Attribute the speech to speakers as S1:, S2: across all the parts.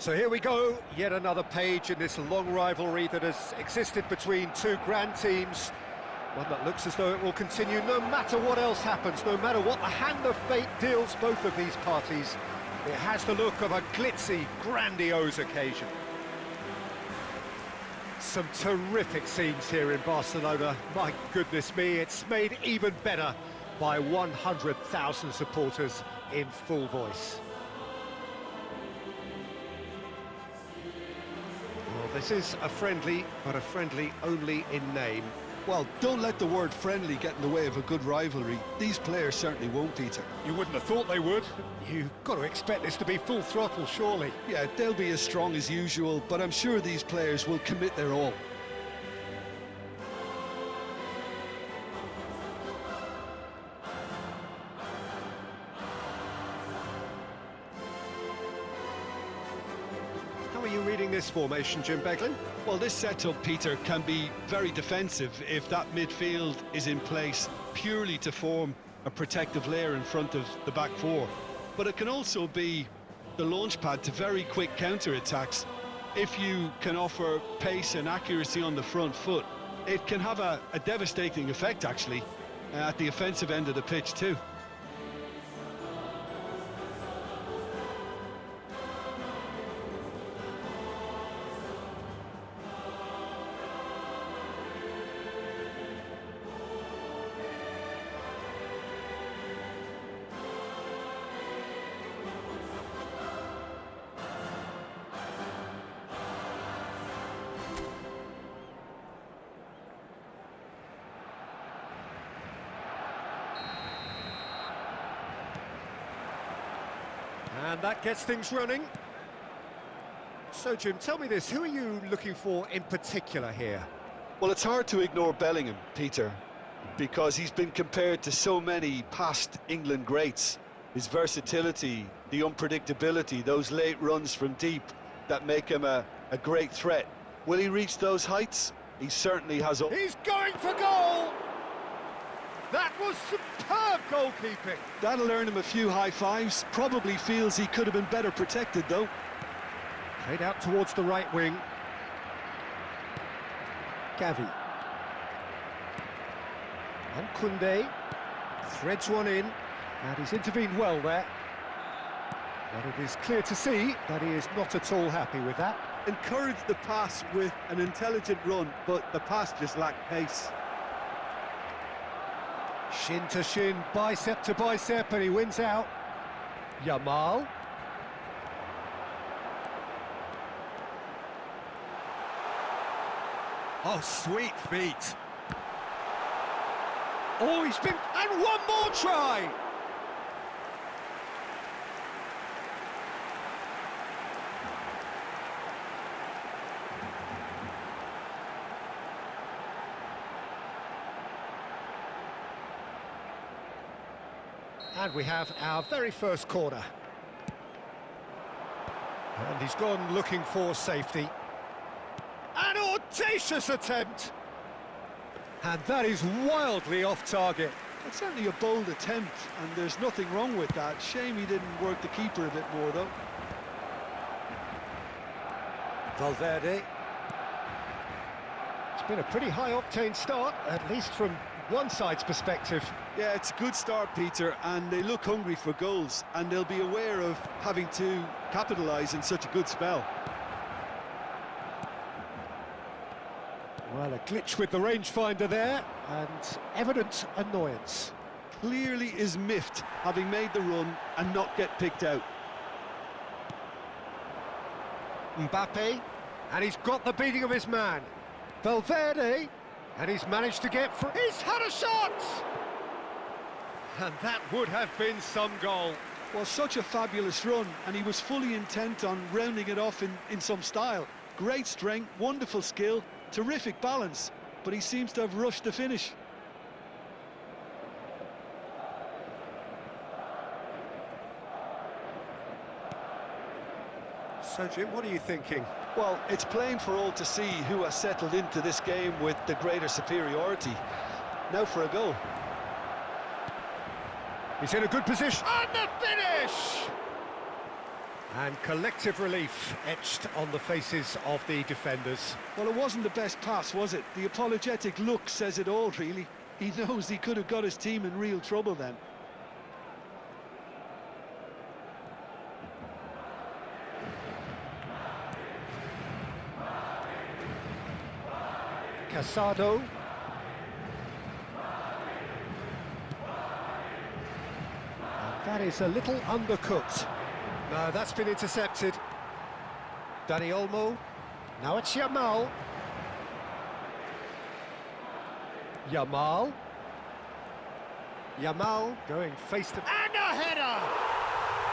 S1: So here we go, yet another page in this long rivalry that has existed between two grand teams. One that looks as though it will continue no matter what else happens, no matter what the hand of fate deals both of these parties. It has the look of a glitzy, grandiose occasion. Some terrific scenes here in Barcelona. My goodness me, it's made even better by 100,000 supporters in full voice. Well, this is a friendly, but a friendly only in name.
S2: Well, don't let the word friendly get in the way of a good rivalry. These players certainly won't, Peter.
S1: You wouldn't have thought they would. You've got to expect this to be full throttle, surely.
S2: Yeah, they'll be as strong as usual, but I'm sure these players will commit their all.
S1: How are you reading this formation, Jim Beglin?
S2: Well, this setup, Peter, can be very defensive if that midfield is in place purely to form a protective layer in front of the back four. But it can also be the launchpad to very quick counter-attacks. If you can offer pace and accuracy on the front foot, it can have a devastating effect, actually, at the offensive end of the pitch too.
S1: And that gets things running. So, Jim, tell me this, who are you looking for in particular here?
S2: Well, it's hard to ignore Bellingham, Peter, because he's been compared to so many past England greats. His versatility, the unpredictability, those late runs from deep that make him a great threat. Will he reach those heights? He certainly has.
S1: He's going for goal! That was superb goalkeeping.
S2: That'll earn him a few high fives. Probably feels he could have been better protected, though.
S1: Played out towards the right wing. Gavi. And Koundé threads one in, and he's intervened well there. But it is clear to see that he is not at all happy with that.
S2: Encouraged the pass with an intelligent run, but the pass just lacked pace.
S1: Shin to shin, bicep to bicep, and he wins out. Yamal. Oh, sweet feet. Oh, he's been... And one more try! And we have our very first corner. And he's gone looking for safety. An audacious attempt! And that is wildly off target.
S2: It's certainly a bold attempt, and there's nothing wrong with that. Shame he didn't work the keeper a bit more, though.
S1: Valverde. It's been a pretty high-octane start, at least from one side's perspective.
S2: Yeah, it's a good start, Peter, and they look hungry for goals, and they'll be aware of having to capitalise in such a good spell.
S1: Well, a glitch with the rangefinder there, and evident annoyance.
S2: Clearly is miffed, having made the run and not get picked out.
S1: Mbappe, and he's got the beating of his man. Valverde, and he's managed to get through. He's had a shot! And that would have been some goal.
S2: Well, such a fabulous run, and he was fully intent on rounding it off in some style. Great strength, wonderful skill, terrific balance, but he seems to have rushed the finish.
S1: So, Jim, what are you thinking?
S2: Well, it's plain for all to see who has settled into this game with the greater superiority. Now for a goal.
S1: He's in a good position. And the finish! And collective relief etched on the faces of the defenders.
S2: Well, it wasn't the best pass, was it? The apologetic look says it all, really. He knows he could have got his team in real trouble then.
S1: Casado. And that is a little undercooked. No, that's been intercepted. Dani Olmo. Now it's Yamal. Yamal going face to... And a header!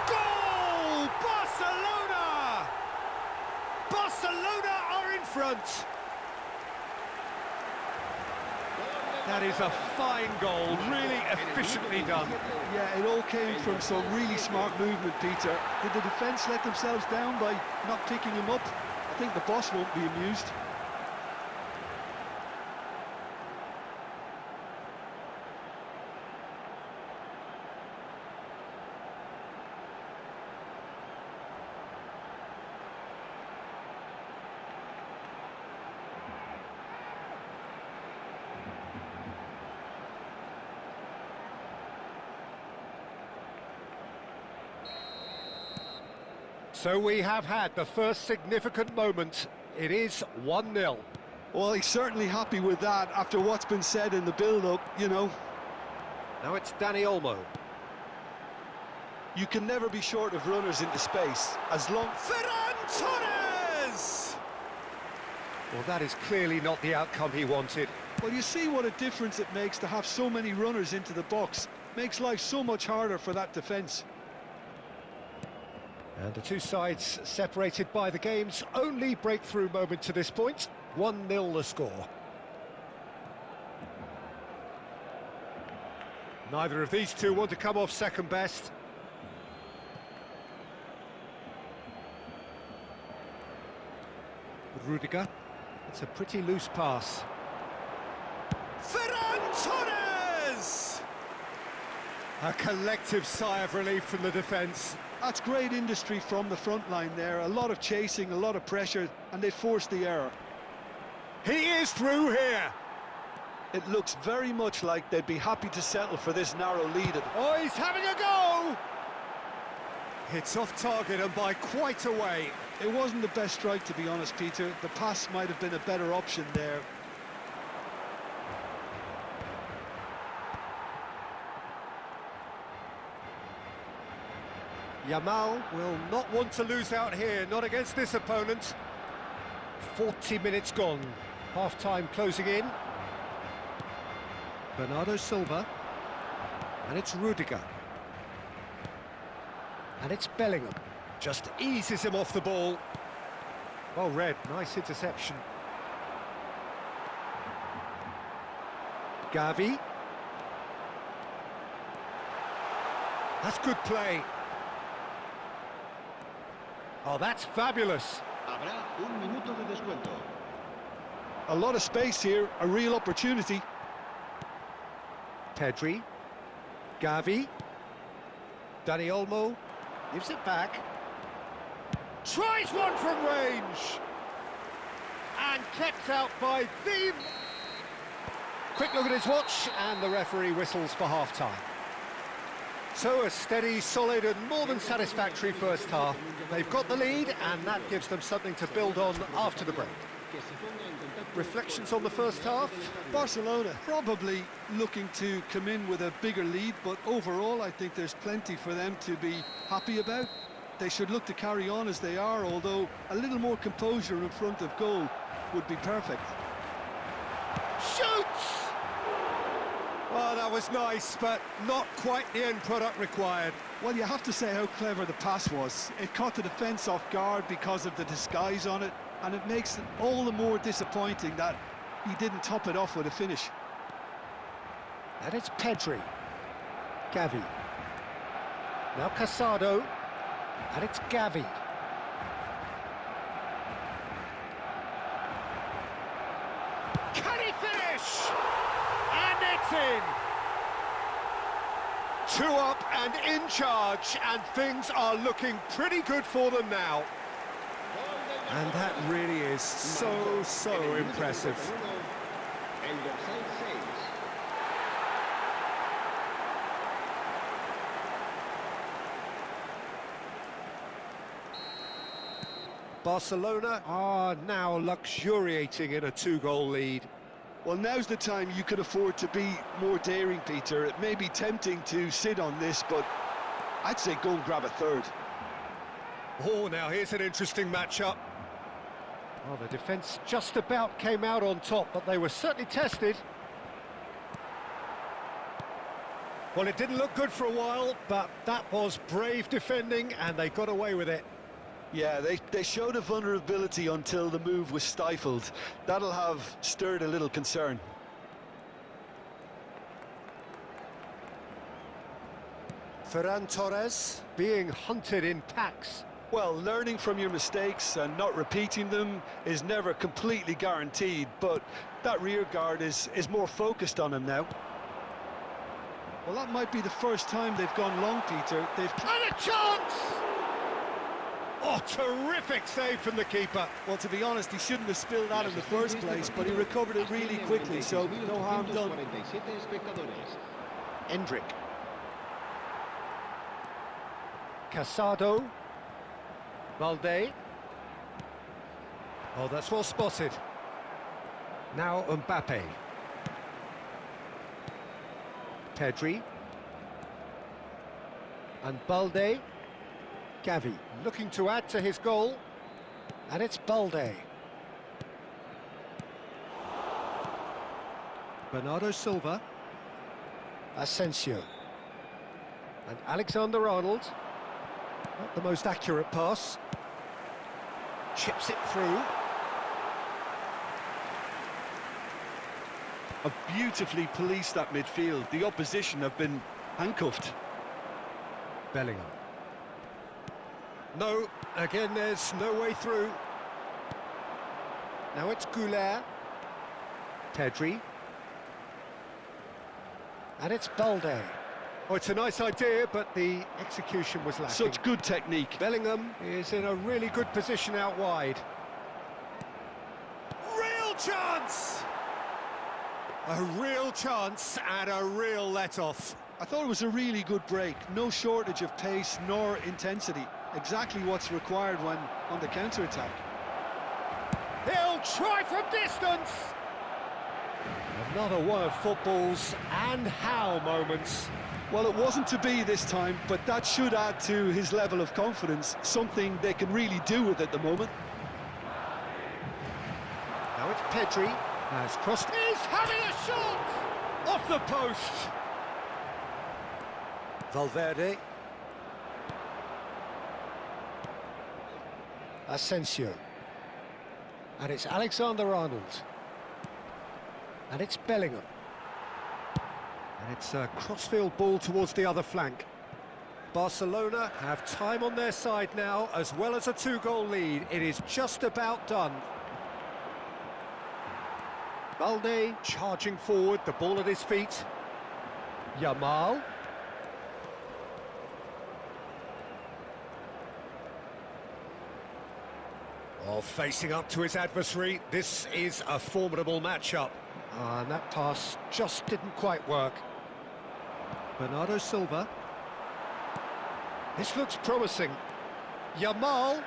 S1: Goal! Barcelona! Barcelona are in front. That is a fine goal, really efficiently done.
S2: Yeah, it all came from some really smart movement, Peter. Did the defence let themselves down by not picking him up? I think the boss won't be amused.
S1: So we have had the first significant moment. It is 1-0.
S2: Well, he's certainly happy with that after what's been said in the build-up, you know.
S1: Now it's Dani Olmo.
S2: You can never be short of runners into space, as long...
S1: Ferran Torres! Well, that is clearly not the outcome he wanted.
S2: Well, you see what a difference it makes to have so many runners into the box. Makes life so much harder for that defence.
S1: And the two sides separated by the game's only breakthrough moment to this point. 1-0 the score. Neither of these two want to come off second best. Rudiger. It's a pretty loose pass. Ferran Torres! A collective sigh of relief from the defence.
S2: That's great industry from the front line there. A lot of chasing, a lot of pressure, and they forced the error.
S1: He is through here.
S2: It looks very much like they'd be happy to settle for this narrow lead.
S1: Oh, he's having a go! It's off target and by quite a way.
S2: It wasn't the best strike, to be honest, Peter. The pass might have been a better option there.
S1: Yamal will not want to lose out here, not against this opponent. 40 minutes gone, half-time closing in. Bernardo Silva, and it's Rudiger. And it's Bellingham, just eases him off the ball. Well read, nice interception. Gavi. That's good play. Oh, that's fabulous.
S2: A lot of space here, a real opportunity.
S1: Pedri, Gavi, Dani Olmo, gives it back. Tries one from range! And kept out by the... Quick look at his watch, and the referee whistles for half-time. So a steady, solid and more than satisfactory first half. They've got the lead and that gives them something to build on after the break. Reflections on the first half?
S2: Barcelona probably looking to come in with a bigger lead, but overall I think there's plenty for them to be happy about. They should look to carry on as they are, although a little more composure in front of goal would be perfect.
S1: Shoots! Oh, that was nice, but not quite the end product required.
S2: Well, you have to say how clever the pass was. It caught the defence off guard because of the disguise on it, and it makes it all the more disappointing that he didn't top it off with a finish.
S1: And it's Pedri. Gavi. Now Casado. And it's Gavi. Can he finish? And it's in! 2 up and in charge, and things are looking pretty good for them now. And that really is so impressive. Barcelona are now luxuriating in a 2-goal lead.
S2: Well, now's the time you could afford to be more daring, Peter. It may be tempting to sit on this, but I'd say go and grab a third.
S1: Oh, now here's an interesting matchup. Well, the defence just about came out on top, but they were certainly tested. Well, it didn't look good for a while, but that was brave defending, and they got away with it.
S2: Yeah, they showed a vulnerability until the move was stifled. That'll have stirred a little concern.
S1: Ferran Torres being hunted in packs.
S2: Well, learning from your mistakes and not repeating them is never completely guaranteed, but that rear guard is more focused on him now. Well, that might be the first time they've gone long, Peter.
S1: And a chance! Oh, terrific save from the keeper.
S2: Well, to be honest, he shouldn't have spilled that in the first place, but he recovered it really quickly, so no harm done.
S1: Endrick. Casado. Valde. Oh, that's well spotted. Now Mbappe. Pedri. And Balde. Gavi looking to add to his goal. And it's Balde. Bernardo Silva. Asensio. And Alexander-Arnold. Not the most accurate pass. Chips it through.
S2: Have beautifully policed that midfield. The opposition have been handcuffed.
S1: Bellingham. No, again there's no way through. Now it's Goulet. Pedri. And it's Balde. Oh, it's a nice idea, but the execution was lacking.
S2: Such good technique.
S1: Bellingham is in a really good position out wide. Real chance! A real chance and a real let-off.
S2: I thought it was a really good break. No shortage of pace nor intensity. Exactly what's required when on the counter-attack.
S1: He'll try from distance! Another one of football's and how moments.
S2: Well, it wasn't to be this time, but that should add to his level of confidence, something they can really do with at the moment.
S1: Now it's Pedri, has crossed. He's having a shot! Off the post! Valverde. Asensio. And it's Alexander-Arnold. And it's Bellingham. And it's a crossfield ball towards the other flank. Barcelona have time on their side now, as well as a 2-goal lead. It is just about done. Balde charging forward, the ball at his feet. Yamal. Oh, facing up to his adversary. This is a formidable matchup. And that pass just didn't quite work. Bernardo Silva. This looks promising. Yamal.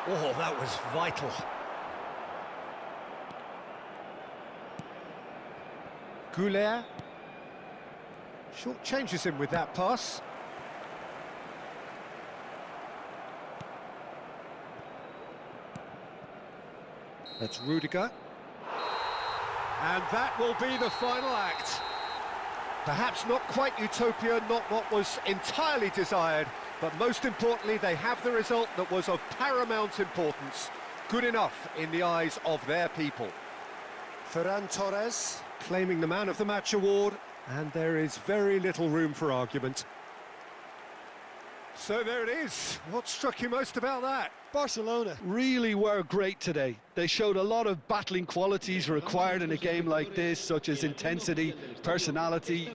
S1: Oh, that was vital. Goulet. Short changes him with that pass. That's Rudiger. And that will be the final act. Perhaps not quite utopia, not what was entirely desired, but most importantly, they have the result that was of paramount importance. Good enough in the eyes of their people. Ferran Torres claiming the Man of the Match award, and there is very little room for argument. So there it is. What struck you most about that?
S2: Barcelona really were great today. They showed a lot of battling qualities required in a game like this, such as intensity, personality.